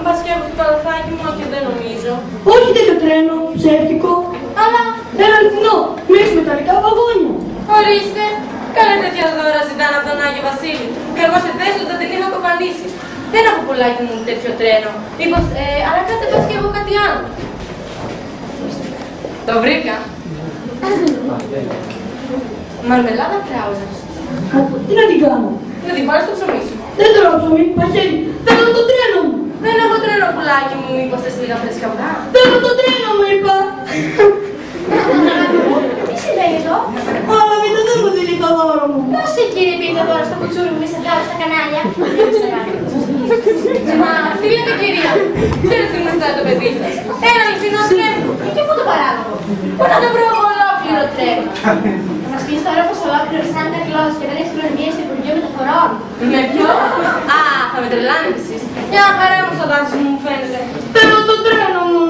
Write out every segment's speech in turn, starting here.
μπας και έχω στο καλαθάκι μου και δεν νομίζω. Όχι τέτοιο τρένο, ψεύτικο. Αλλά Ένα αληθινό, με μεταλλικά βαγόνια. ορίστε, καλά τέτοια δώρα ζητάνε από τον Άγιο Βασίλη. Και εγώ σε θέση του θα την είχα κοπανίσει. Δεν έχω πουλάκι μου τέτοιο τρένο. Μήπως, αλλά κάτσε πας και εγώ κάτι άλλο. Το βρήκα. Μαρμελάδα κράουζας. Τι να την κάνω. Να την βάλεις στο ψωμί σου. Δεν τρώω ψωμί, μαχαίρι. Θέλω το τρένο μου. Δεν έχω τρένο πουλάκι μου, μήπως θες λίγα φρέσκα αυγά. Θέλω το τρένο μου, είπα. Τι συμβαίνει εδώ? Αλλά μην δεν μου δίνει το δώρο μου. Πόσοι κύριοι πήγαν τώρα στο κουτσούρι μου με σε βγάλω στα κανάλια. Μα, τι λέτε κυρία, ξέρετε τι μου ζητάει το παιδί σας. Ένα αληθινό τρένο. Και πού το παράγω? Πού να το βρω εγώ ολόκληρο τρένο. Θα μας πεις τώρα πως ολόκληρο Σάντα Κλός και δεν έχεις προνομία στο Υπουργείο Μεταφορών. Με ποιο? Α, θα με τρελάνετε εσείς. Μια χαρά μου στο δάσο μου φαίνεται. Θέλω το τρένο μου.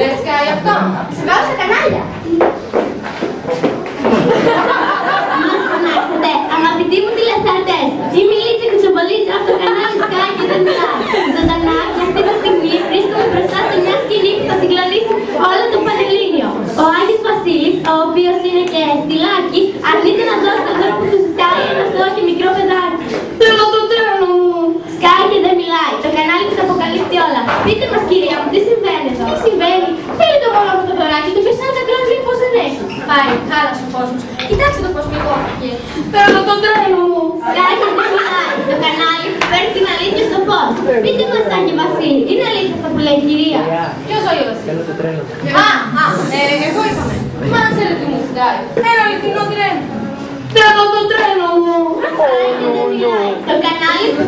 Δεν σκάει αυτό. Σε βγάλω στα κανάλια. Φωνάξτε, αγαπητοί μου τηλεθεατές, η Μιλίτσα Κουτσομπολίτσα από το κανάλι Sky και δεν μιλάει. Ζωντανά και αυτή τη στιγμή βρίσκομαι μπροστά σε μια σκηνή που θα συγκλονίσει όλο το Πανελλήνιο. Ο Άγιος Βασίλης, ο οποίος είναι και στυλάκι, αρνείται να δώσει τον δώρο που του ζητάει ένα θεό και μικρό παιδάκι. Θέλω το τρένο μου. Sky και δεν μιλάει, το κανάλι που τα αποκαλύπτει όλα. Πείτε μας κυρία μου, τι συμβαίνει εδώ? Τι συμβαίνει? Θέλει το μόνο μου το δωράκι του και σαν τα κλάδια λέει πως δεν έχει. Πάει, χάλασε ο κόσμος. Κοιτάξτε το πώς πληγώθηκε. Θέλω το τρένο μου. Sky και δεν μιλάει, το κανάλι που φέρνει την αλήθεια στο φως. Πείτε μας Άγιο Βασίλη, είναι αλήθεια αυτό που λέει η κυρία? Ποιος ο Άγιο Βασίλη? Εγώ είπαμε. Μα να ξέρετε τι μου ζητάει. Ένα αληθινό τρένο. Θέλω το τρένο μου. Sky και δεν μιλάει, το κανάλι που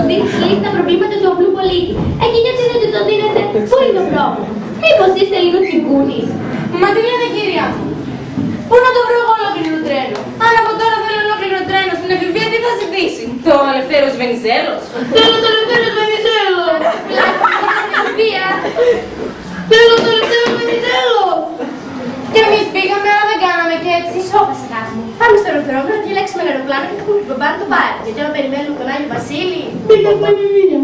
δείχνει τα προβλήματα του απλού πολίτη. Εκεί γιατί δεν του το δίνετε, πού είναι το πρόβλημα? Μήπως είστε λίγο τσιγκούνης? Μα τι λέτε κυρία μου. Πού να το βρω εγώ ολόκληρο τρένο. Αν από τώρα θέλω ολόκληρο τρένο στην εφηβεία τι θα ζητήσει. Το Ελευθέρος Βενιζέλος. Θέλω το Ελευθέρος Βενιζέλος. Εφηβεία. Θέλω το Ελευθέρος Βενιζέλος. Και εμείς πήγαμε αλλά δεν κάναμε και έτσι. Σώπασε κάτι μου. Πάμε στο αεροδρόμιο να διαλέξουμε ένα αεροπλάνο και θα πούμε τον μπαμπά να το πάρει. Γιατί άμα περιμένουμε τον Άγιο Βασίλη. Πήγα στην εφηβεία.